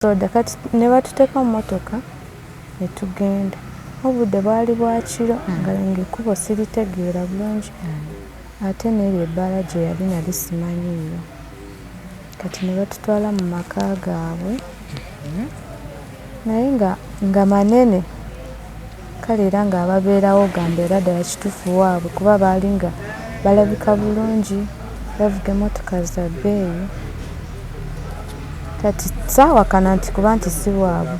Soda kati ne batuteeka mu mmotoka ne tugenda. Obudde bwali bwa kiro ng'ekkubo siritegeera bulungi ate n'eryo ebbaala gye yali nali simanyiiyo. Kati ne batutwala mu maka gaabwe naye nga manene, kale era ng'ababeerawo gamba era ddala kituufu waabwe kuba baali nga balabika bulungi, bavuga emmotoka za bbeeyi. Kati saawakana nti kuba nti si waabwe.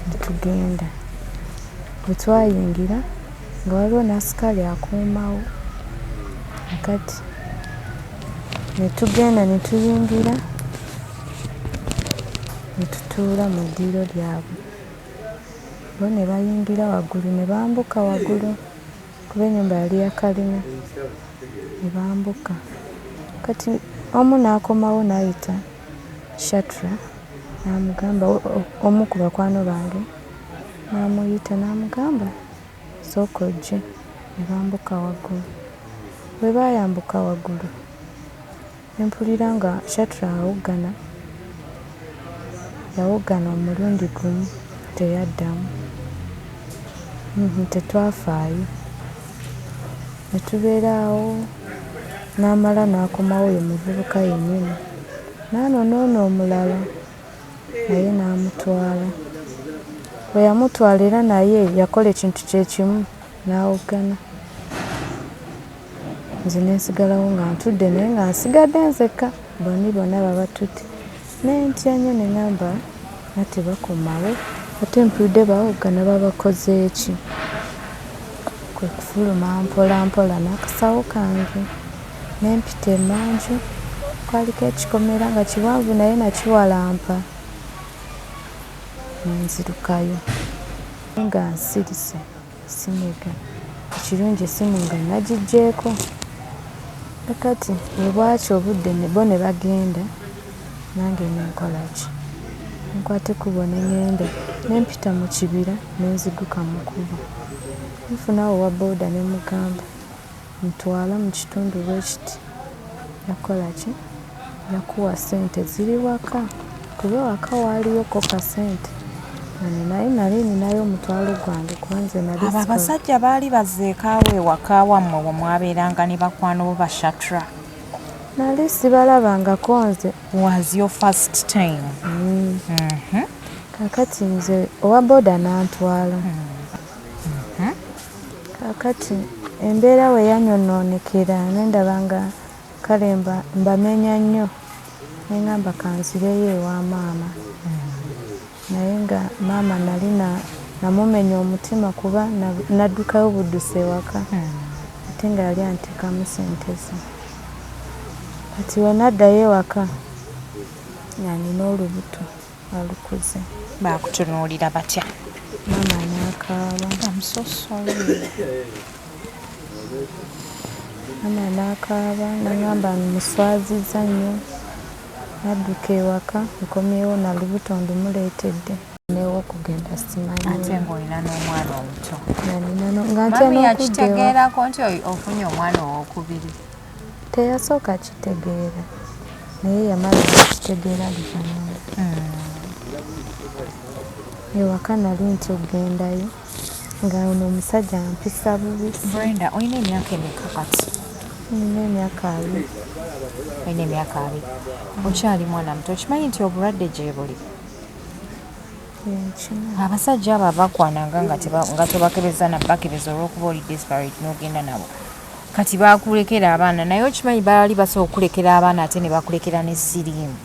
Ne tugenda. Bwe twayingira nga waliwo n'asikaali akuumawo. Kati ne tugenda ne tuyingira ne tutuula mu ddiiro lyabwe. Bo ne bayingira waggulu ne bambuka waggulu kuba ennyumba yali ya kalina. Ne bambuka. Kati omu n'akomawo n'ayita Shatra n'amugamba, omu ku bakwano bange n'amuyita n'amugamba sooka ojje. Ne bambuka waggulu. Bwe baayambuka waggulu ne mpulira nga Shatra yawoggana omulundi gumu teyaddamu. Tetwafaayo. Ne tubeera awo n'amala n'akomawo ye muvubuka yennyini. N'anoonoona omulala naye n'amutwala. Bwe yamutwala era naye yakola ekintu kye kimu n'awoggana. Nze ne nsigalawo nga ntudde naye nga nsigadde nzekka, bonna baba batudde. Ne ntya nnyo ne ŋŋamba nate bakomawo ate mpulidde bawoggana babakoze ki? Kwe kufuluma mpola mpola n'akasawo kange ne mpita emmanju. Kwaliko ekikomera nga kiwanvu naye nakiwalampa. Ne nzirukayo nga nsirise sinyega. Ekirungi essimu nga nagiggyeeko. Kakati bwe bwakya obudde bo ne bagenda, nange ne nkola ki? Nkwata ekkubo ne ŋŋenda. Ne mpita mu kibira ne nziguka mu kkubo. Nfuna awo owa booda ne mugamba ntwala mu kitundu bwe kiti. Yakola ki? Yakuwa ssente ziri waka kuba ewaka waaliyo ka ssente. Naye nali ninayo omutwalo gwange kuba nze nali. Abo abasajja baali bazzeeko awo ewaka wammwe we mwabeeranga ne bakwano bo ba Shatra? Nali sibalabangako nze. Was your first time? Kaakati nze owa booda n'antwala. Kaakati embeera we yanyonoonekera ne ndaba nga kale mbamenya nnyo ne ŋŋamba kanzireyo ewa maama. Naye nga maama nali namumenya omutima kuba naddukayo budduse ewaka ate nga yali anteekamu ssente ze. Kati we naddayo ewaka nalina olubuto alukuze. Baakutunuulira batya? Maama n'akaaba. I'm so sorry. Maama n'akaaba n'aŋŋamba muswazizza nnyo. Nadduka ewaka nkomyewo na lubuto ndumuleetedde. N'ew'okugenda simanyi. Ate ng'olina n'omwana omuto. Mami yakitegeerako nti ofunye omwana owokubiri? Teyasooka kitegeera naye yamala okitegeera luvannyuma. Ewaka nali nti ogendayo nga ono omusajja ampisa bubi. Brenda, olina emyaka emeka kati? Nina emyaka 2. Olina emyaka 2? Okyali mwana muto. Okimanyi nti obulwadde gye buli? Abasajja abo abakwananga nga tobakebeza na bakebeza olw'okuba oli desperate n'ogenda nabo. Kati baakulekera abaana naye okimanyi baali basobola okulekera abaana ate ne bakulekera ne siriimu.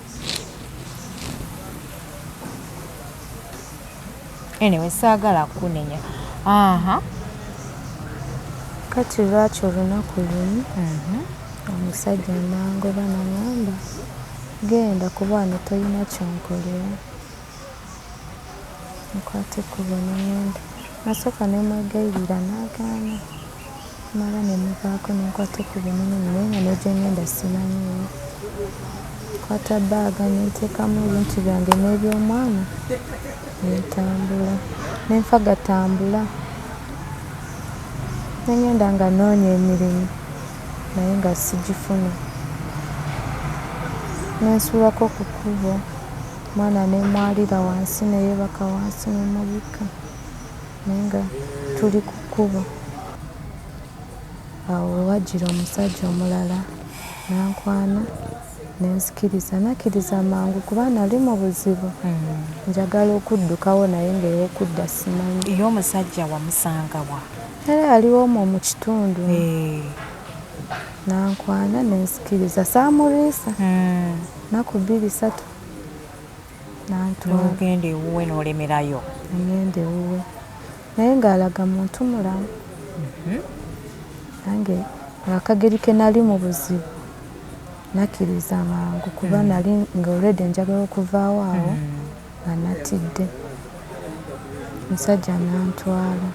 Anyway, saagala kunenya. Kati lwaki olunaku lumu omusajja n'angoba n'aŋŋamba genda kuba wano tolina kyonkolera. Nkwata ekkubo ne ŋŋenda. Nasooka ne mwegayirira n'agaana. Mala ne muvaako ne nkwata ekkubo ne ŋŋenda naye nga ne gye ŋŋenda simanyiiyo. Nkwata bbaaga ne nteekamu ebintu byange n'eby'omwana ne ntambula. Ne nfagatambula. Ne ŋŋenda nga nnoonya emirimu naye nga sigifuna. Ne nsuulako ku kkubo mwana ne mwalira wansi ne yeebaka wansi ne mubika naye nga tuli ku kkubo. Awo we wajjira omusajja omulala nankwana ne nzikiriza, nakkiriza mangu kuba nali mu buzibu. Njagala okuddukawo naye ng'ey'okudda simanyi. Ye omusajja wamusanga wa? Era aliwo omwo mu kitundu. Nankwana ne nzikiriza, saamuliisa. Nnaku 2-3 nantwala. N'ogenda ewuwe n'olemerayo? Ngenda ewuwe naye ng'alaga muntu mulamu. Nange akageri ke nali mu buzibu nakkiriza mangu kuba nali nga olwedde njagala okuvaawo awo nga natidde. Omusajja nantwala.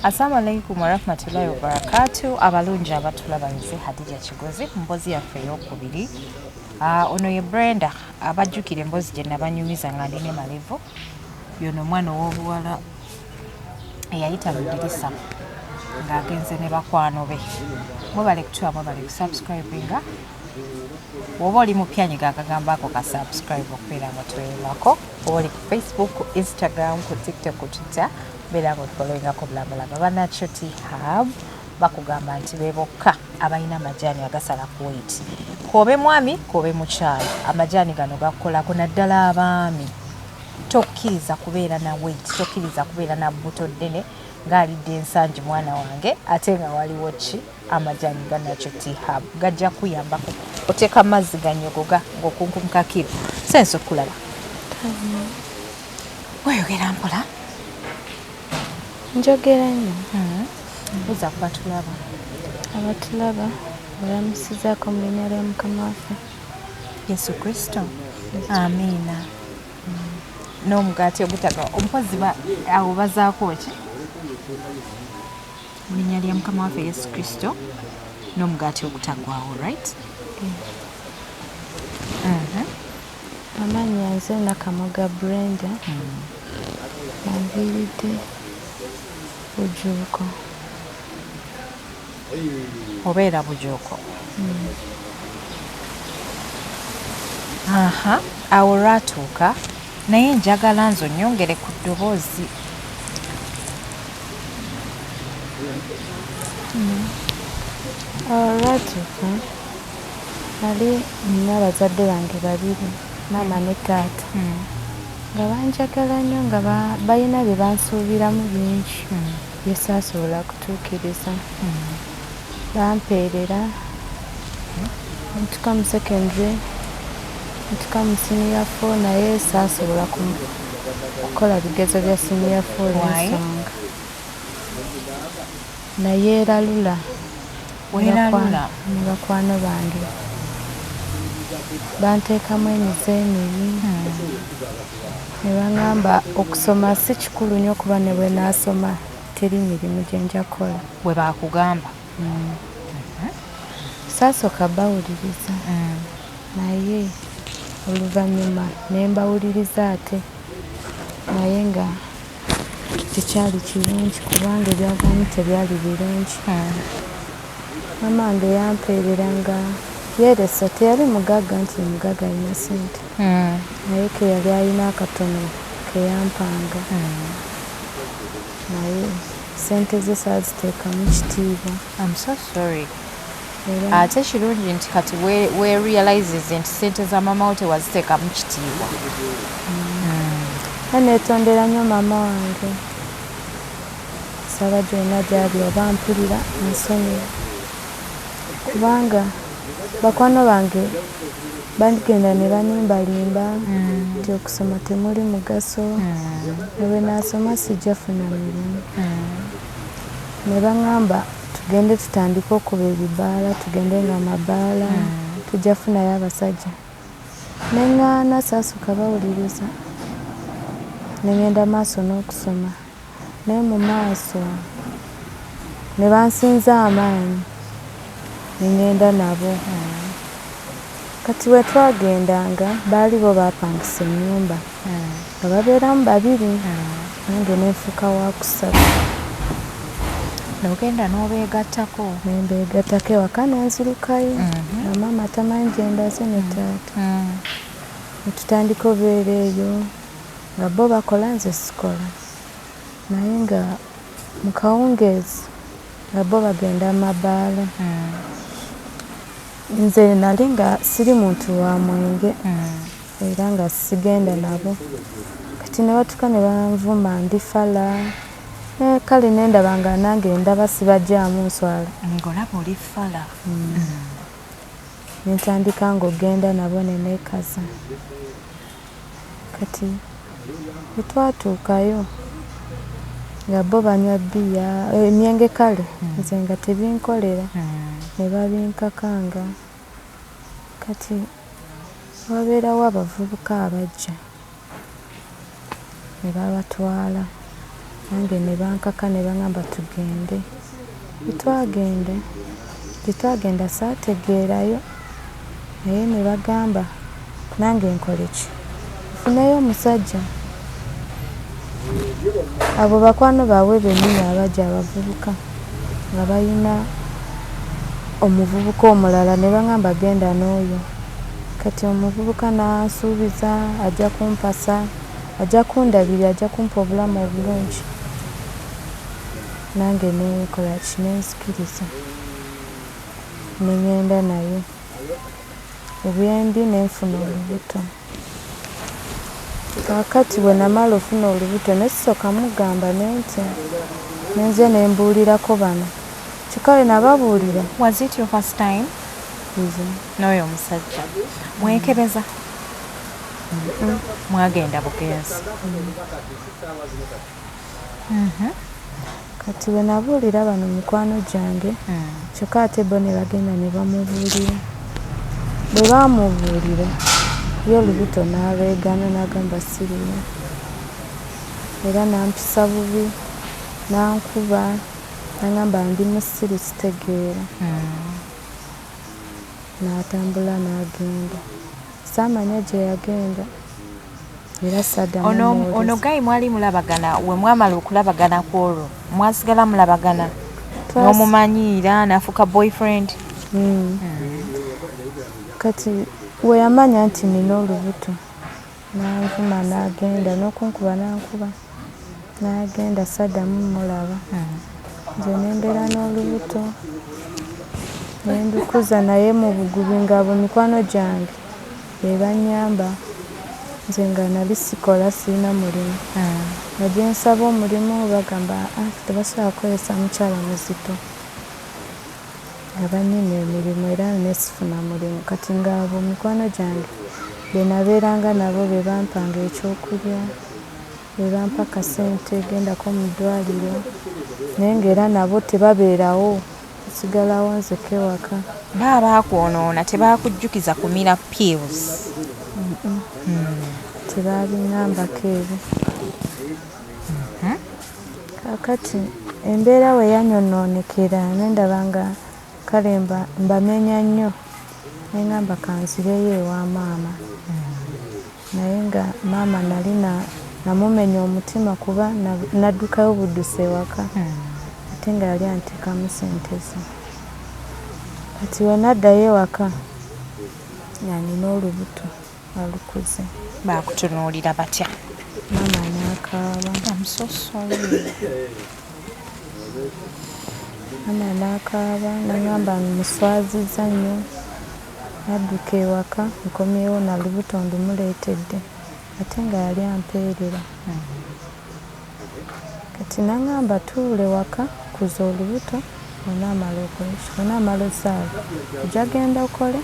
Assalamu alaikum warahmatullahi wabarakatuh. Abalungi abatulaba nze Hadija Kigozi mbozi yaffe ey'okubiri. Ono ye Brenda abajjukira emboozi gye nabanyumiza nga ndine malevu. Yono omwana ow'obuwala eyayita mu ddirisa ng'agenze ne bakwano be. Mwebale kutuwa, mwebale kusubscribinga. Woba oli mupya nyiga akagambo ako ka subscribe okubeera nga twerebako. Woba oli ku Facebook, ku Instagram, ku TikTok, ku Twitter beera nga otufollowingako bulamulaba. Bannakyo Hub bakugamba nti be bokka abalina amajaani agasala ku weight. Koobe mwami, koobe mukyala, amajaani gano gakolako naddala abaami. Tokkiriza kubeera na weight, tokkiriza kubeera na bbuto ddene ng'alidde ensangi mwana wange, ate nga waliwo ki amajaani ga Nakyo Hub gajja kuyambako. Oteeka amazzi ganyogoga ng'okunkumuka kiro. Sense okulaba. Oyogera mpola? Njogera nnyo. Buuza ku batulaba. Abatulaba balamusizaako mu linnya lya Mukama waffe Yesu Kristo. Amiina. N'omugaati ogutaga ompozi awo bazaako ki? Mu linnya lya Mukama waffe Yesu Kristo n'omugaati ogutagwawo, right? Amannya nze Nakamoga Brenda. Nanviiridde Bujuuko. Obeera Bujuuko. Awo lwatuuka naye njagala nze onnyongere ku ddoboozi. Awo lwatuuka nali nina abazadde bange babiri, maama ne taata, nga banjagala nnyo nga balina bye bansuubiramu bingi bye saasobola kutuukiriza. Bampeerera ntuuka mu secondary, ntuuka mu senior 4 naye saasobola kukola bigezo bya senior 4 ensonga naye eralula ne bakwano bange banteekamu emize emibi ne baŋŋamba okusoma si kikulu nnyo kuba ne bwe naasoma teri mirimu gye nja kukola. Bwe baakugamba? Saasooka bawuliriza naye oluvannyuma ne mbawuliriza ate naye nga tekyali kirungi kubanga ebyavamu tebyali birungi. Maama wange yampeerera nga yeeresa, teyali mugagga nti mugagga alina ssente naye ke yali alina akatono ke yampanga naye ssente ze saaziteekamu kitiibwa. I'm so sorry. Ate kirungi nti kati we realizes nti ssente za maama wo tewaziteekamu kitiibwa. Neetondera nnyo maama wange, saba gyonna gy'ali oba mpulira nsonyiwa kubanga bakwano bange bagenda ne banimbalimba nti okusoma temuli mugaso, ne bwe naasoma sijja funa mirimu. Ne baŋŋamba tugende tutandike okuba ebibaala, tugende nga amabaala tujja funayo abasajja. Ne ŋŋaana saasooka bawuliriza ne ŋŋenda maaso n'okusoma naye mu maaso ne bansinza amaanyi ne ŋŋenda nabo. kati we twagendanga baali bo baapangisa ennyumba nga babeeramu babiri nange nenfuuka waakusatu nogenda n'obeegattako nembeegattako ewaka nenzirukayo nga maama tamanyi gye ndaze ne taata netutandika obeera eyo nga bo bakola nze sikola naye nga mu kawungeezi nga bo bagenda mabaala nze nali nga siri muntu wa mwenge era nga sigenda nabo kati ne batuka ne banvuma ndi fala kale nendaba nga nange ndaba sibajjaamu nswala ng'olaba oli fala nentandika ng'ogenda nabo neneekaza kati bwetwatuukayo nga bo banywa bbiya emyenge kale nze nga tebinkolera ne babinkakanga kati wabeerawo abavubuka abajja ne babatwala nange ne bankaka ne baŋŋamba tugende tetwagenda saategeerayo naye ne bagamba nange nkole ki nfuneyo omusajja abo bakwano baabwe bennyini abajja abavubuka nga balina omuvubuka omulala ne baŋŋamba genda n'oyo kati omuvubuka n'ansuubiza ajja kumpasa ajja kundabira ajja kumpa obulamu obulungi nange nekola ki nenzikiriza neŋŋenda naye ebyembi nenfuna olubuto kaakati bwe namala ofuna olubuto nesooka mugamba nentya nenze nembuulirako bano kikawe nababuulira. Was it your first time? N'oyo omusajja mwekebeza mwagenda bugenzi kati bwe nabuulira bano mikwano gyange kyokka ate bo ne bagenda ne bamubuulira bwe baamubuulira ye olubuto n'abeegana n'agamba sirina era nampisa bubi nankuba nagamba ndi musiru kitegeera n'atambula n'agenda saamanya gye yagenda era saddamu ono gayi mwali mulabagana we mwamala okulabagana kwolwo mwasigala mulabagana n'omumanyiira n'afuuka boyfriend kati we yamanya nti nina olubuto n'anvuma n'agenda n'okunkuba nankuba n'agenda saddamu mulaba nze nembeera n'olubuto nendukuza naye mu bugubi ng'abo mikwano gyange be bannyamba nze nga nali sikola sirina mulimu nga gye nsaba omulimu bagamba tebasobola kukozesa mukyala muzito nga banyimye emirimu era nesifuna mulimu kati ng'abo mikwano gyange be nabeeranga nabo be bampanga ekyokulya be bampa kasente gendako mu ddwaliro naye ng'era nabo tebabeerawo sigalawo nzeka ewaka baba bakwonoona tebakujjukiza kumira pills tebabiŋŋambako ebyo kaakati embeera we yanyonoonekera nendaba nga kale mbamenya nnyo neŋŋamba kanzireyo ewa maama naye nga maama nali namumenya omutima kuba naddukayo buddusi ewaka ate nga yali anteekamu sente ze kati we naddayo ewaka yanina olubuto alukuze baakutunuulira batya maama n'akaaba maama n'akaaba naŋŋamba muswaziza nnyo nadduka ewaka nkomyewo na lubuto ndumuleetedde ate nga yali ampeerera kati naŋŋamba tuule waka kuza olubuto onaamala okoleki onaamala ozaala ojja genda okole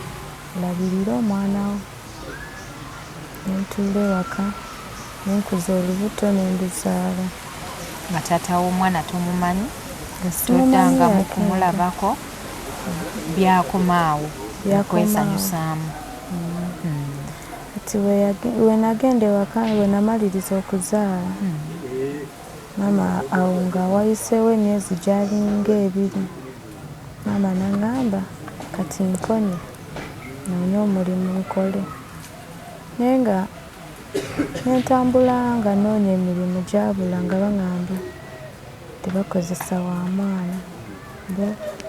labirira omwana wo nentuula ewaka nenkuza olubuto nenduzaala nga taata w'omwana tomumanyi toddangamu kumulabako byakomaawo yakwesanyusaamu kati we nagenda ewaka we namaliriza okuzaala maama awo nga wayiseewo emyezi gyalinga 2 maama naŋŋamba kati nkonye noonye omulimu nkole. Naye nga nentambula nga noonya emirimu gyabula nga baŋŋamba tebakozesa wa mwana.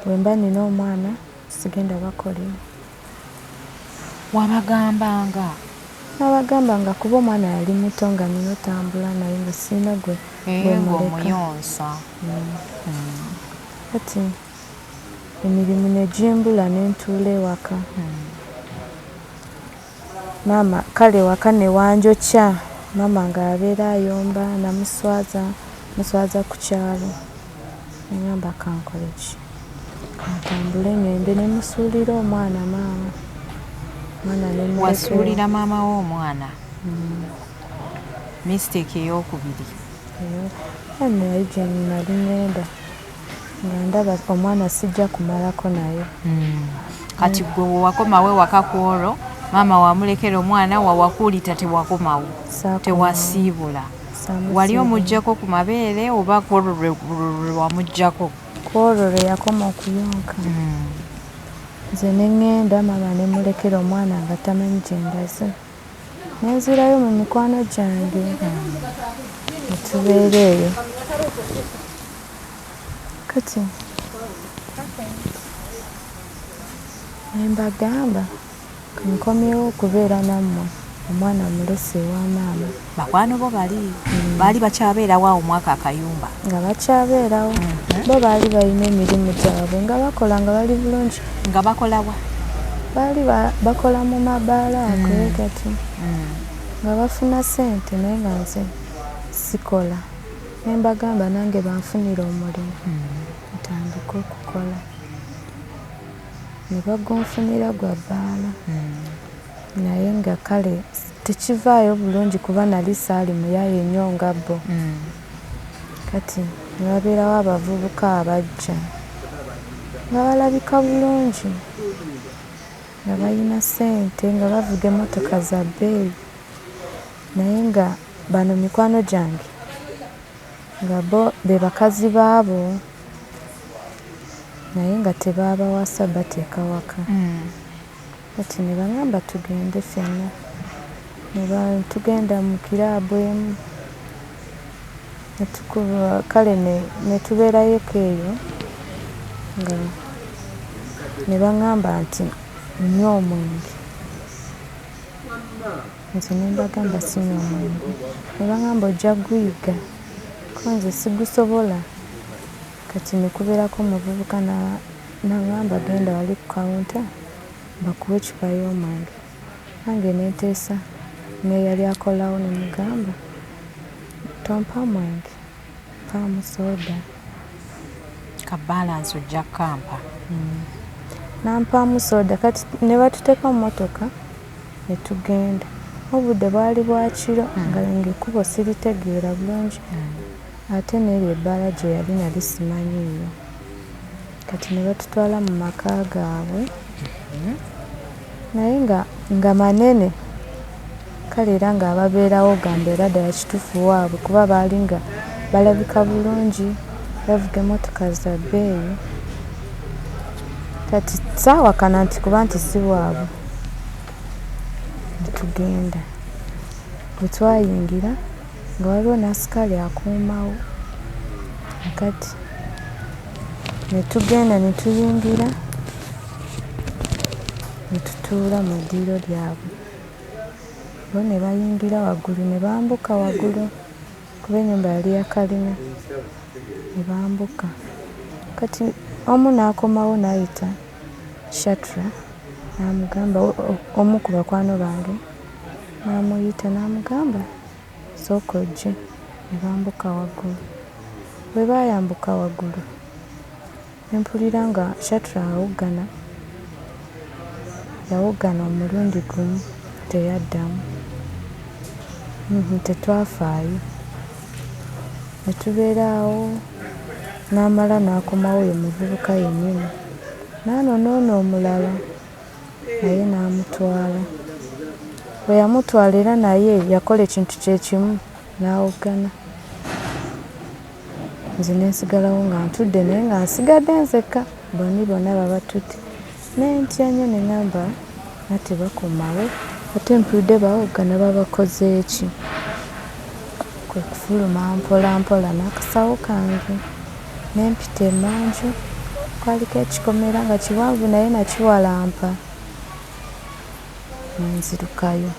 Bwe mba nina omwana sigenda bakolera. Wabagambanga? Nabagambanga kuba omwana yali muto nga nina otambula naye nga sirina gwe omuyonsa. Kati emirimu ne gimbula ne ntuula ewaka. Maama kale waka ne wanjokya, maama ng'abeera ayomba, namuswaza ku kyalo. Neŋŋamba kankole ki, kantambule ŋŋende ne musuulira omwana maama. Wasuulira maama w'omwana? Mistake ey'okubiri. Naye gye nali ŋŋenda nga ndaba omwana sijja kumalako naye. Kati gwe wakomawo ewaka ku olwo maama wamulekera omwana wawakuulita tewakomawo, tewasiibula. Wali omuggyako ku mabeere oba ku olwo lwe wamuggyako? Ku olwo lwe yakoma okuyonka. Nze ne ŋŋenda maama ne mulekera omwana nga tamanyi gye ndaze. Ne nzirayo mu mikwano gyange ne tubeera eyo. Kati ne mbagamba kankomyewo okubeera nammwe, omwana mulese ewa maama. Bakwano bo baali bakyabeerawo awo mwaka akayumba? Nga bakyabeerawo. Bo baali balina emirimu gyabwe nga bakola nga bali bulungi. Nga bakola wa? Baali bakola mu mabaala ago kati nga bafuna ssente naye nga nze sikola. Ne mbagamba nange banfunira omulimu ntandike okukola. Ne bagunfunira gwa bbaala. Naye nga kale tekivaayo bulungi kuba nali saali muyaaye nnyo nga bo. Kati ne wabeerawo abavubuka abajja nga balabika bulungi, nga balina ssente, nga bavuga emmotoka za bbeeyi. Naye nga bano mikwano gyange nga bo be bakazi baabo naye nga tebaabawasa bateeka waka. Kati ne baŋŋamba tugende ffenna. Tugenda mu kiraabu emu kale ne tubeerayoko eyo nga ne baŋŋamba nti nnywa omwenge. Nze ne mbagamba sinywa omwenge. Ne baŋŋamba ojja guyiga ko nze sigusobola. Kati ne kubeerako omuvubuka n'aŋŋamba genda wali ku kawunta bakuwe eccupa y'omwenge. Nange ne nteesa n'eyali akolawo ne mugamba tompa mwenge, mpaamu sooda. Ka balansi ojja kampa. Nampaamu sooda. Kati ne batuteeka mu mmotoka ne tugenda. Obudde bwali bwa kiro nga ng'ekkubo siritegeera bulungi. Ate n'eryo ebbaala gye yali nali simanyiiyo. Kati ne batutwala mu maka gaabwe naye nga manene. Kale era ng'ababeerawo gamba era ddala kituufu waabwe kuba baali nga balabika bulungi, bavuga emmotoka za bbeeyi. Kati saawakana nti kuba nti si waabwe. Ne tugenda. Bwe twayingira nga waliwo n'asikaali akuumawo. Kati ne tugenda ne tuyingira ne tutuula mu ddiiro lyabwe. Bo ne bayingira waggulu ne bambuka waggulu kuba ennyumba yali ya kalina. Ne bambuka. Kati omu n'akomawo n'ayita Shatra n'amugamba, omu ku bakwano bange n'amuyita n'amugamba sooka ojje. Ne bambuka waggulu. Bwe baayambuka waggulu ne mpulira nga Shatra yawoggana omulundi gumu teyaddamu. Tetwafaayo. Ne tubeera awo n'amala n'akomawo ye muvubuka yennyini. N'anoonoona omulala naye n'amutwala. Bwe yamutwala era naye yakola ekintu kye kimu n'awoggana. Nze ne nsigalawo nga ntudde naye nga nsigadde nzekka, bonni bonna babatudde. Ne ntya nnyo ne ŋŋamba ate bakomawo ate mpulidde bawogana babakoze eki kwe kufuluma mpola mpola n'akasawo kange n'empita emanju kwaliko ekikomera nga kiwanvu naye nakiwalampa nenzirukayo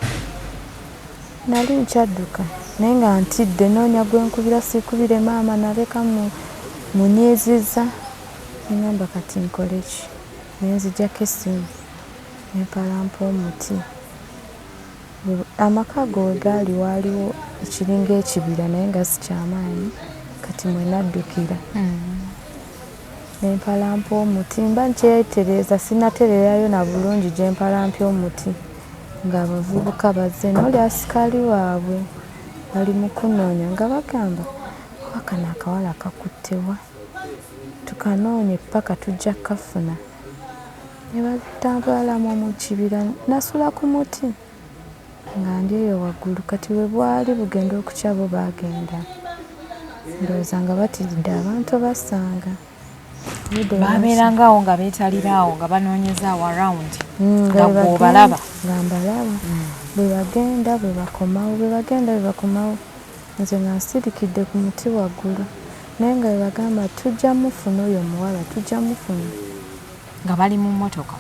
nali nkyadduka naye nga ntidde noonya gwenkubira siikubire maama naleka munyiiziza nengamba kati nkole ki nenzijjako essimu nempalampa omuti amaka go we gaali waaliwo ekiringa ekibira naye nga sikyamaanyi kati mwe naddukira nempalampa omuti mba nkyetereeza sinatererayo na bulungi gye mpalampya omuti ng'abavubuka bazze n'oli asikaali waabwe bali mu kunoonya nga bagamba oba kano akawala kakuttewa tukanoonye paka tujja kukafuna ne batambulamu mu kibira nasula ku muti nga ndi eyo waggulu kati we bwali bugenda okukya bo baagenda ndowooza nga batiridde abantu basanga babeerangawo nga beetaliraawo nga banoonyeza awo around nga bw'obalaba nga mbalaba bwe bagenda bwe bakomawo bwe bagenda bwe bakomawo nze nga nsirikidde ku muti waggulu naye nga bwe bagamba tujja mufuna oyo omuwala tujja mufuna nga bali mu mmotoka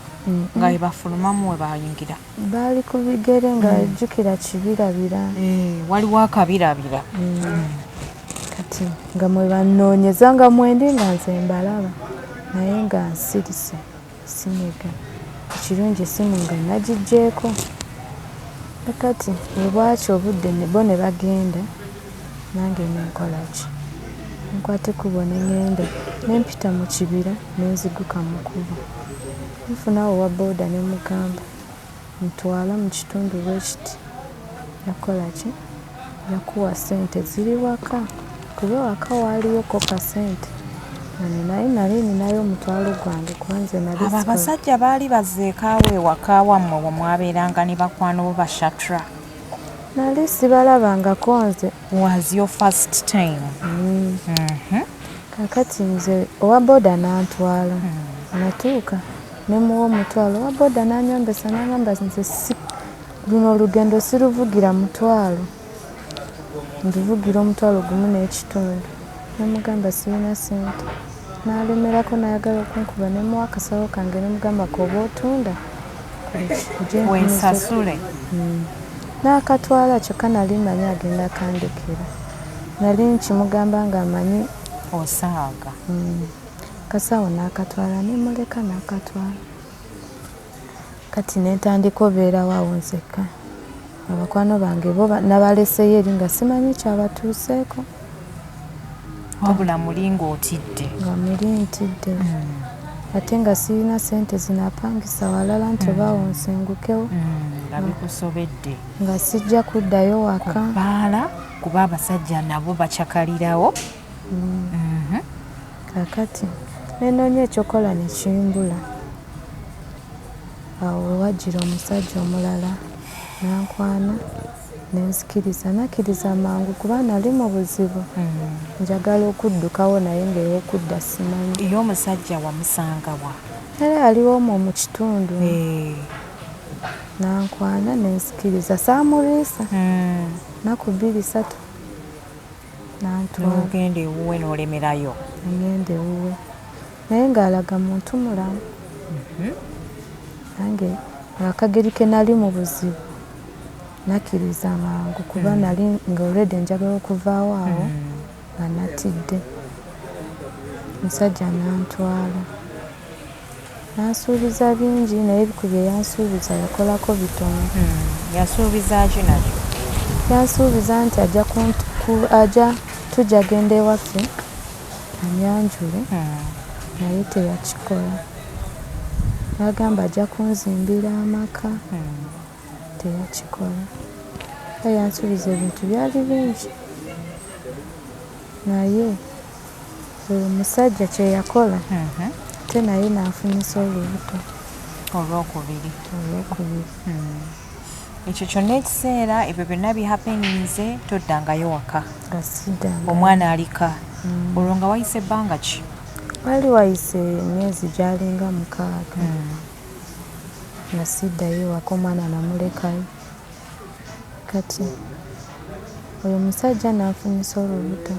nga bwe bafulumamu we bayingira baali ku bigere nga bajjukira kibirabira waliwo akabirabira kati nga mwe banoonyeza nga mwendi nga nze mbalaba naye nga nsirise sinyega ekirungi essimu nga nagiggyeeko kati bwe bwakyo obudde bo ne bagenda nange nenkola ki nkwate kubo ne ŋŋenda nempita mu kibira nenziguka mu kubo nfunawo wa booda ne mugamba ntwala mu kitundu bwekiti yakola ki yakuwa ssente ziri waka kuba waka waaliyoko kasente naye nali ninayo omutwalo gwange kuba nze nali abo abasajja baali bazzeekaawo ewaka wammwe bwe mwabeeranga ne bakwano bo bashatra nali sibalabangako nze was your first time kakati nze owa booda n'antwala natuuka nemuwa omutwalo owa booda n'anyombesa n'agamba nze luno olugendo siruvugira mutwalo nduvugira omutwalo gumu n'ekitundu nemugamba sirina sente n'alemerako n'ayagala okunkuba nemuwa akasawo kange nemugamba koba otunda wensasule n'akatwala kyokka nali manyi agenda akandekera nali nkimugamba nga amanyi osaaga kasawo n'akatwala nemuleka n'akatwala kati netandika obeerawo awo nzekka abakwano bange bo nabaleseyo eri nga simanyi kyabatuuseeko wabula muli ng'otidde nga muli ntidde ate nga sirina sente zinapangisa walala nti obaawo nsengukewo nga bikusobedde nga sijja kuddayo waka baala kuba abasajja nabo bakyakalirawo kakati nenoonya ekyokola nekimbula awo wajjira omusajja omulala nankwana nenzikiriza nakkiriza mangu kuba nali mu buzibu njagala okuddukawo naye ngaey'okudda simanyi iyo omusajja wamusangawa era yaliwo omwo mu kitundu nankwana nenzikiriza saamuliisa naku 2-3 nantwala n'ogenda ewuwe n'olemerayo ngenda ewuwe naye ng'alaga muntu mulamu nange akageri ke nali mu buzibu nakkiriza mangu kuba nali nga olwedde njagala okuvaawo awo nga natidde omusajja nantwala nansuubiza bingi naye ebikulu byeyansuubiza yakolako bitono yasuubiza ki nakyo yansuubiza nti ajja tujja genda ewaffe anyanjule naye teyakikola nagamba ajja kunzimbira amaka teyakikola yansuubiza ebintu byali bingi naye oyo omusajja kyeyakola ate naye nanfunyisa olubuto olwokubiri ekyo Mm. kyonna ekiseera ebyo byonna bihappeninze toddangayo waka nga siddanga. omwana alika olwo nga wayise ebbanga ki? Wali wayise emyezi gyalinga 6. nasiddayo waka omwana namulekayo. Kati oyo musajja nanfunisa olubuto.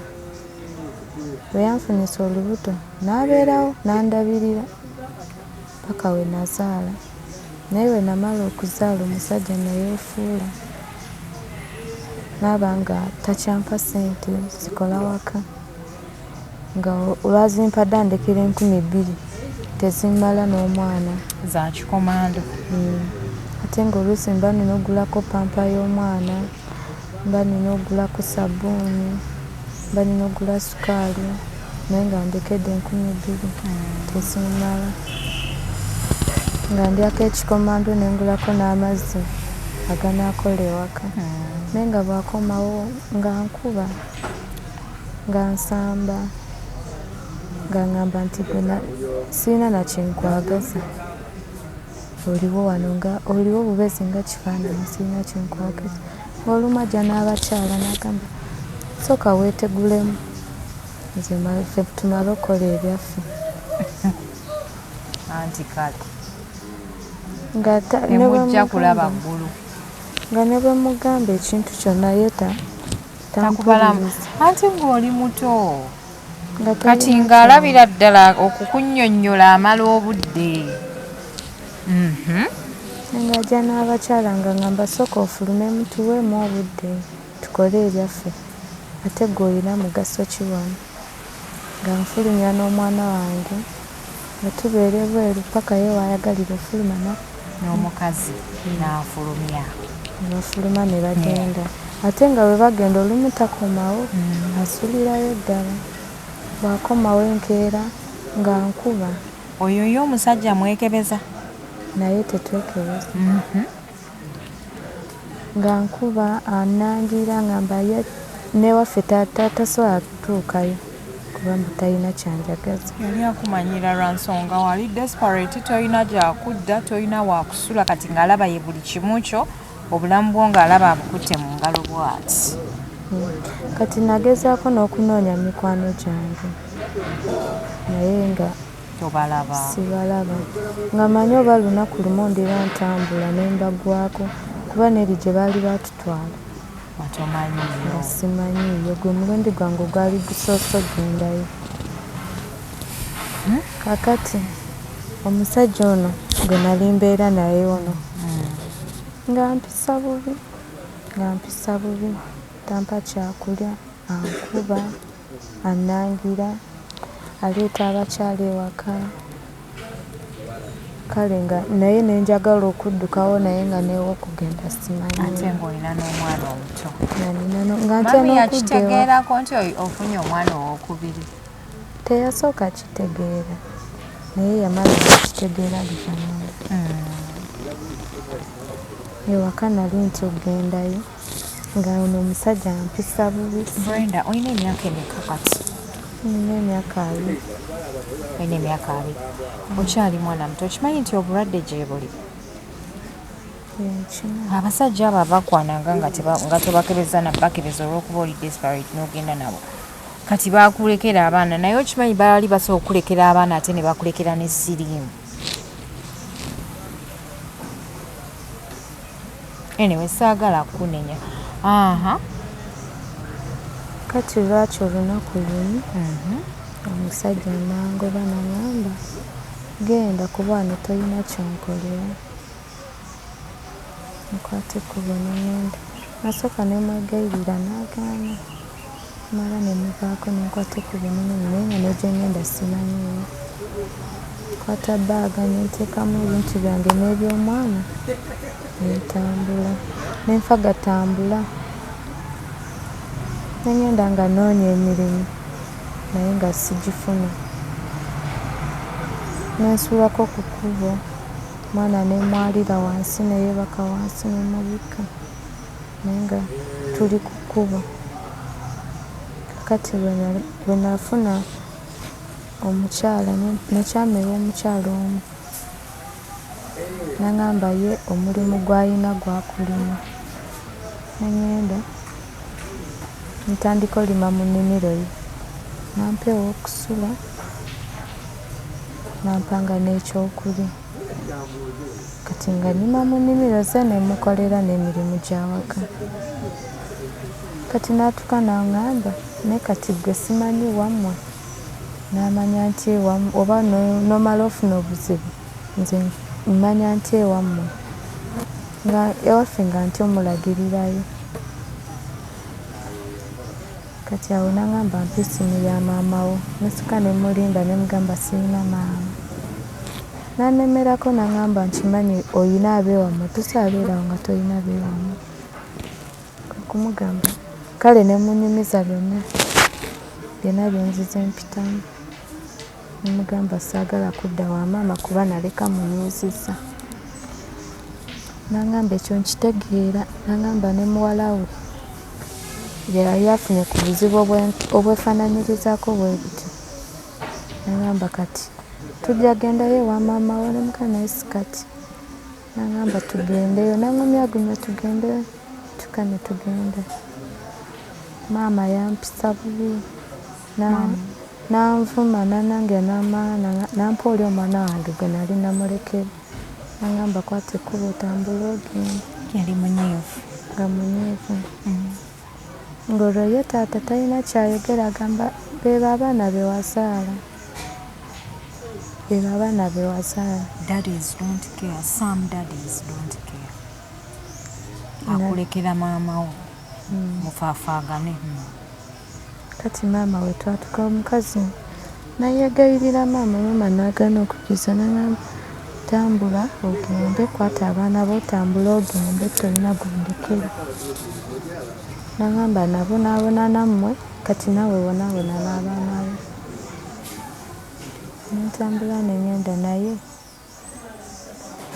Bwe yanfunisa olubuto n'abeerawo n'andabirira paka we nazaala. Naye we namala okuzaala omusajja nayeefuula. Naaba nga takyampa ssente zikola waka. Nga olwazimpadde andekera 2,000 tezimmala n'omwana. Za kikomando. Ate ng'oluusi mba nina ogulako pampa y'omwana, mba nina ogulako sabbuuni, mba nina ogula sukaali, naye nga ndekedde 2,000 tezimmala. Nga ndyako ekikomando ne ngulako n'amazzi aganaakola ewaka. Naye nga bw'akomawo nga nkuba, nga nsamba, nga ngamba nti sirina na kyenkwagaza. Oliwo wano nga oliwo bubezi nga kifaananyi, sirina kyenkwagaza. Ng'olumajja n'abakyala n'agamba sooka weetegulemu nze ffe tumale okukola ebyaffe. Anti kale Nga temujja kulaba ggulu. Nga ne bwe mugamba ekintu kyonna ye takubalamu. Anti ng'oli muto. Nga Kati ng'alabira ddala okukunnyonnyola amala obudde. Ng'ajja n'abakyala nga ngamba sooka ofulumemu tuweemu obudde tukole ebyaffe. Ate ggwe olina mugaso ki wano? Nga nfulumya n'omwana wange nga tubeera ebweru paka ye waayagalira ofuluma N'omukazi n'afulumya. ne bafuluma ne bagenda. Ate nga bwe bagenda olumu takomawo, asulirayo ddala. Bw'akomawo enkeera nga nkuba. Oyo ye omusajja mwekebeza. Naye tetwekebeza. Nga nkuba annangira ngamba ye newaffe tasobola kutuukayo kubanga talina kyanjagaza. Yali akumanyira lwa nsonga wali desperate, toyina gyakudda, toyina wakusula, kati ng'alaba ye buli kimu kyo, obulamu bwo ng'alaba abukutte mu ngalo bw'ati. Kati nagezaako n'okunoonya mikwano gyange naye nga tobalaba. Sibalaba. Nga manyi oba lunaku lumu ndiba ntambula ne mbagwako kuba n'eri gye baali batutwala. Batomanyiyo. Nga simanyiiyo. Gwe mulundi gwange gwali gusoose ogendayo. Kakati omusajja ono gwe nali mbeera naye ono nga mpisa bubi, tampa kyakulya, ankuba, annangira, aleeta abakyala ewaka. Kale nga naye ne njagala okuddukawo naye nga n'ew'okugenda simanyi. Ate ng'olina n'omwana omuto. Nga ntya Mami n'okudda yakitegeerako nti ofunye omwana owokubiri. Teyasooka kitegeera naye yamala okitegeera luvannyuma. Ewaka nali nti ogendayo nga ono omusajja ampisa bubi. Brenda, olina emyaka emeka kati? Nina emyaka 2. Olina emyaka 2. Okyali mwana muto. Okimanyi nti obulwadde gye buli? Abasajja abo abakwananga nga tobakebeza na bakebeza olw'okuba oli desperate n'ogenda nabo. Kati baakulekera abaana naye okimanyi baali basobola okulekera abaana ate ne bakulekera ne siriimu. Anyway, saagala kunenya. Kati lwaki olunaku lumu omusajja nangoba n'agamba genda kuba wano tolina kyonkolera. Nkwate ekkubo ne ngenda. Nasooka ne mwegayirira n'agaana. Mala ne muvaako ne nkwata ekkubo ne ngenda naye nga ne gye ngenda simanyiiyo. Nkwata bbaaga ne nteekamu ebintu byange n'eby'omwana ne ntambula. Ne nfa gatambula. Ne ngenda nga noonya emirimu naye nga sigifuna. Ne nsuulako ku kkubo. Mwana ne mwalira wansi ne yeebaka wansi ne mubikka. Naye nga tuli ku kkubo. Kakati bwe nafuna omukyala nakyamewa omukyala omu. N'agamba ye omulimu gw'alina gwakulima. Ne ngenda ntandika olima mu nnimiro ye. Nampa ew'okusula, nampanga n'ekyokulya. Kati kati nga nnima mu nnimiro ze ne mukolera n'emirimu gy'awaka. Kati n'atuuka n'aŋŋamba naye kati ggwe simanyi wammwe, n'amanya nti ewammwe oba n'omala ofuna obuzibu nze mmanya nti ewammwe nga ewaffe nga nti omulagirirayo. Kati awo n'aŋŋamba mpa essimu ya maama wo, nasooka ne mulinda ne mugamba sirina maama. N'annemerako n'aŋŋamba nkimanyi oyina ab'ewammwe, tosaabeerawo nga toyina ab'ewammwe. Okumugamba kale ne munnyumiza byonna bye nzize mpitamu. Ne mugamba saagala kudda wa maama kuba naleka munyiizizza. N'aŋŋamba ekyo nkitegeera, n'aŋŋamba ne muwala we yali afunye ku buzibu obwefaananyirizaako bwe buti. N'aŋŋamba kati tujja gendayo ewa maama wo, ne mugamba naye si kati. N'aŋŋamba tugendeyo, n'aŋŋumyagumya tugendeyo, tuka ne tugenda. Maama yampisa bubi n'anvuma n'anangira n'ampa oli omwana wange gwe nali namulekera. N'aŋŋamba kwata ekkubo otambule ogenda. Yali munyiivu. Nga munyiivu. Ng'olwo ye taata talina kyayogera, agamba beebo abaana be wazaala. Beebo abaana be wazaala. Daddies don't care. Some daddies don't care. Akulekera maama wo. Mufaafaagane. Kati maama we twatuka omukazi nayegayirira maama n'agaana okukiriza, n'aŋŋamba tambula ogende, kwata abaana bo otambule ogende, tolina gundekera. N'aŋŋamba nabonaabona nammwe, kati naawe bonaabona n'abaana bo. Nentambula ne ngenda naye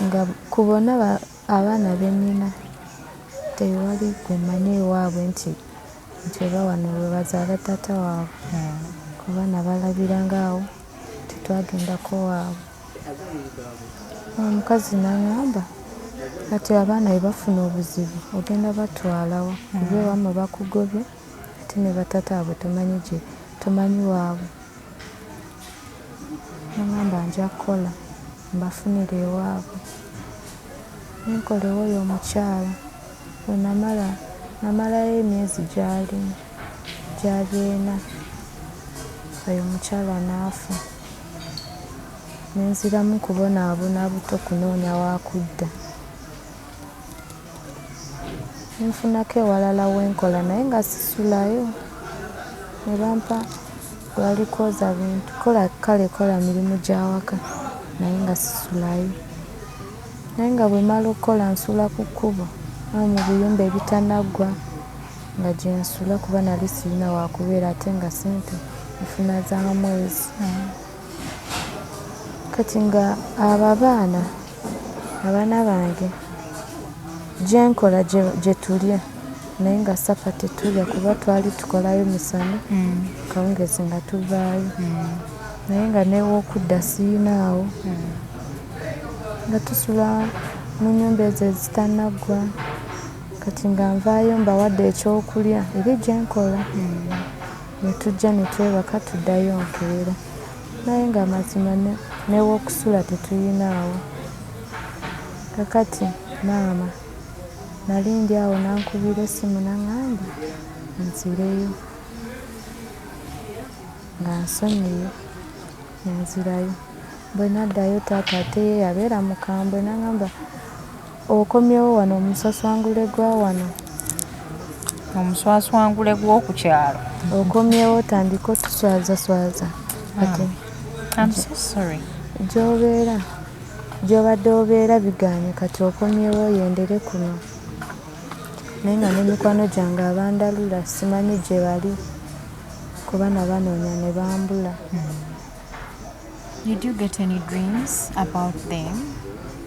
nga ku bonna abaana be nnina tewali gwe mmanyi ewaabwe nti oba wano we bazaala taata waabwe. Kuba nabalabiranga awo tetwagendako waabwe. Omukazi n'aŋŋamba kati abaana bwe bafuna obuzibu ogenda batwalawa, kuba ewammwe bakugobye ate ne bataata waabwe tomanyi waabwe. N'aŋŋamba nja kukola mbafunire ewaabwe. Nenkola ew'oyo omukyala bwe namalayo emyezi gyali 4, oyo omukyala n'afa. Nenziramu kubonaabona buto kunoonya wakudda. Nenfunako ewalala wenkola naye nga sisulayo. Ne bampa lwali kwoza bintu, kola mirimu gy'awaka naye nga sisulayo. Naye nga bwe mala okukola nsula ku kkubo mu biyumba ebitanaggwa nga gye nsula, kuba nali sirina wakubeera ate nga ssente nfuna za mwezi. Kati nga abo abaana bange gye nkola gye tulya naye nga ssapa tetulya kuba twali tukolayo misana kawungezi nga tuvaayo. Naye nga n'ew'okudda siyinaawo nga tusula mu nnyumba ezo ezitanaggwa. Kati nga nvaayo mbawadde ekyokulya eri gye nkola, ne tujja ne twebaka tuddayo nkeera. Naye nga mazima n'ew'okusula tetuyinaawo. Kakati maama nali ndi awo n'ankubira essimu n'aŋŋamba nzireyo, nga nsonyiye nenzirayo. Bwe naddayo taata ate ye yabeera mukambwe, n'aŋŋamba okomyewo wano omuswaswangule gwa wano. Omuswaswangule gw'oku kyalo? Okomyewo otandika otuswazaswaza. Kati I'm so sorry. Gy'obadde obeera bigaanye, kati okomyewo oyendere kuno. Naye nga n'emikwano gyange abandalula simanyi gye bali kuba nabanoonya ne bambula. Did you get any dreams about them?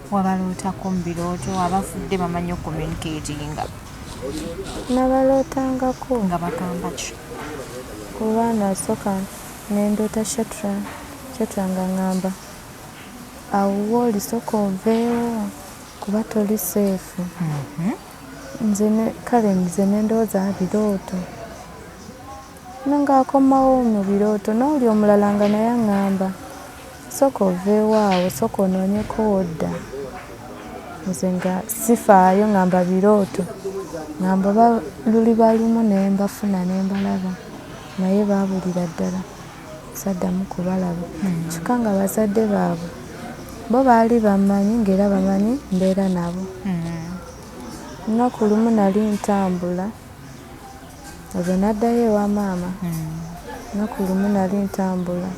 Wabalootako mu birooto? Abafudde bamanyi okucommunicatinga? Nabalootangako. Nga bagamba ki? Kuba nasooka nendoota Shatra nga ŋŋamba awo oli sooka oveewo kuba toli seefu. Kale nze nendowooza birooto. Nga akomawo mu birooto n'oli omulala nga naye aŋŋamba sooka oveewo awo, sooka onoonyeko wodda. nze nga sifaayo ngamba birooto ngamba luli balumu ne mbafuna ne mbalaba naye baabulira ddala saddamu kubalaba kyokka nga bazadde baabwe bo baali bamanyi ng'era bamanyi mbeera nabo. Lunaku lumu nali ntambula olwo naddayo ewa maama. Lunaku lumu nali ntambula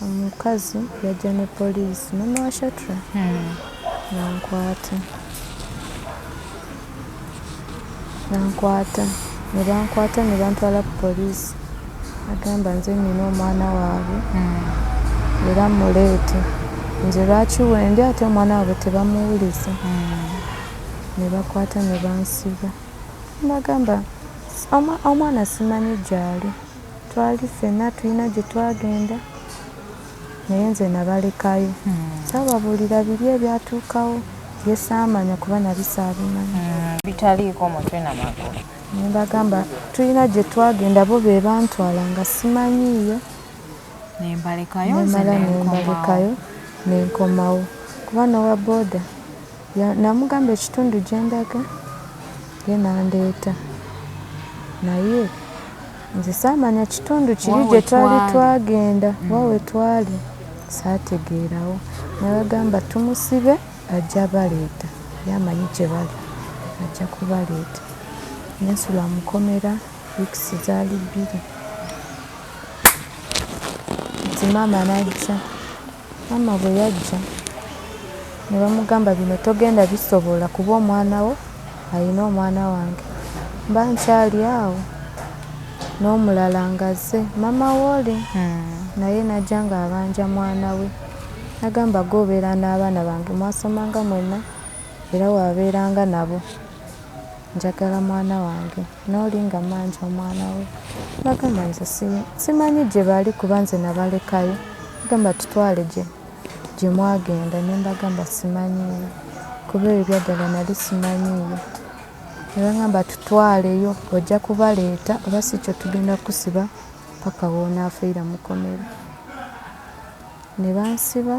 omukazi yajja ne poliisi mama wa Shatra nankwata ne bantwala ku poliisi agamba nze nnina omwana waabwe era muleete nze lwaki wendi ate omwana waabwe tebamuwuliza. Ne bakwata ne bansiba bagamba omwana simanyi gy'ali twali ffenna tulina gye twagenda naye nze nabalekayo saababuulira biri ebyatuukawo bye saamanya kuba nabisaabimanyi bitaliiko mutwe namagulu. ne bagamba tulina gye twagenda bo be bantwala nga simanyiiyo nemala nembalekayo nenkomawo kuba nowa booda namugamba ekitundu gye ndaga ye nandeeta naye nze saamanya kitundu kiri gye twali twagenda wawe twali saategeerawo nebagamba tumusibe ajja baleeta yamanyi gye bali ajja kubaleeta nensula mukomera wiikisi zaali 2 nti maama najja. Maama bwe yajja ne bamugamba bino togenda bisobola kuba omwana wo alina omwana wange mba nkyali awo n'omulala ngazze mama wooli naye najja ng'abanja mwana we nagamba goobeera n'abaana bange mwasomanga mwenna era waabeeranga nabo njagala mwana wange n'oli nga manja omwana we. Bagamba nze simanyi gye bali kuba nze nabalekayo bagamba tutwale gye mwagenda ne mbagamba simanyiiyo kuba ebyo byaddala nali simanyiiyo ne bagamba tutwaleyo ojja kubaleeta oba si kyo tugenda kusiba paka woonaafiira mukomera. Ne bansiba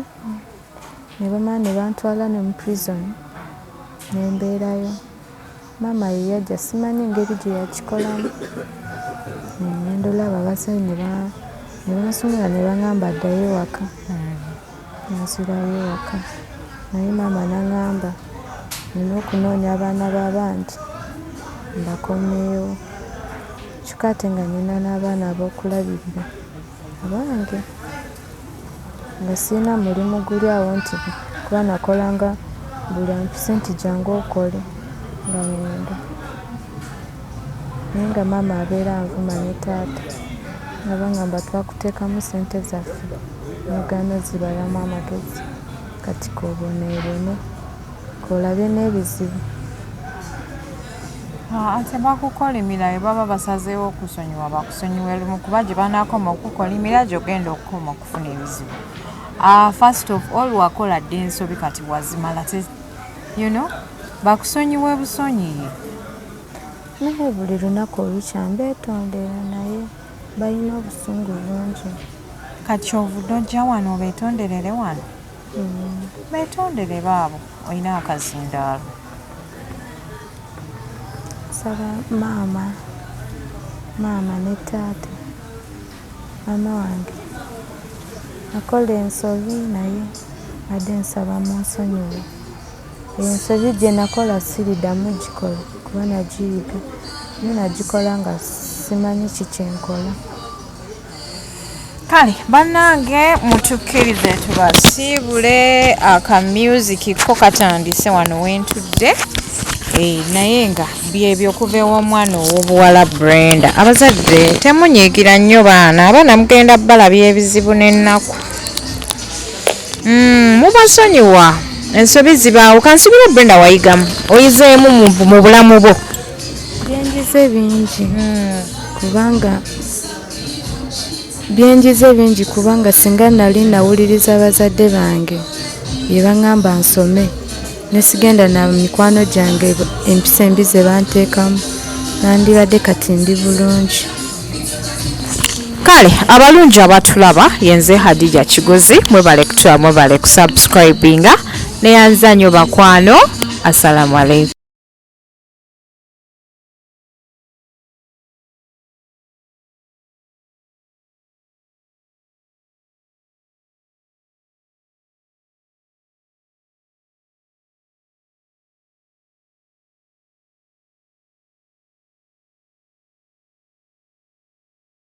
ne bamala ne bantwala ne mu prison ne mbeerayo. Maama ye yajja simanyi engeri gye yakikolamu nendolaba abasajja ne bansumira ne baŋŋamba addayo ewaka nansulayo ewaka naye maama n'aŋŋamba nina okunoonya abaana b'abandi mbakomyewo kyokka ate nga nina n'abaana ab'okulabirira abange nga sirina mulimu guli awo nti kuba nakolanga buli ampise nti jangu okole nga ngenda naye nga maama abeera anvuma ne taata nga baŋŋamba twakuteekamu ssente zaffe nogaana ozibalamu amagezi kati kooboneebone koolabe n'ebizibu. Ate bakukolimira bwe baba basazeewo okusonyiwa bakusonyiwe lumu kuba gye banaakoma okukolimira gy'ogenda okukoma okufuna ebizibu. First of all wakola dde ensobi kati wazimala bakusonyiwe busonyiye. Naye buli lunaku olukya mbeetondera naye balina obusungu bungi. Kati ovudde ojja wano obeetonderere wano? Beetondere baabo olina akazindaalo. Saba maama ne taata maama wange akola ensobi naye adde nsaba munsonyiwe. Ensobi gye nakola siriddamu gikola kuba nagiyiga naye nagikola nga simanyi kikyenkola. Kale bannange mutukkirize tubasiibule akamusiki ko katandise wano wentudde naye nga byebyo okuva ew'omwana ow'obuwala Brenda. Abazadde temunyiigira nnyo abaana mugenda balabya ebizibu n'ennaku mubasonyiwa ensobi zibaawo. Kansibira Brenda wayigamu oyizeemu mu bulamu bwo? Byenjize bingi kubanga singa nali nawuliriza abazadde bange bye baŋŋamba nsome nesigenda na mikwano gyange empisa embi ze banteekamu nandibadde kati ndi bulungi. Kale abalungi abatulaba yenze Hadija Kigozi mwebale kutula mwebale kusubscribinga neyanza nnyo bakwano. Assalamu alaikum.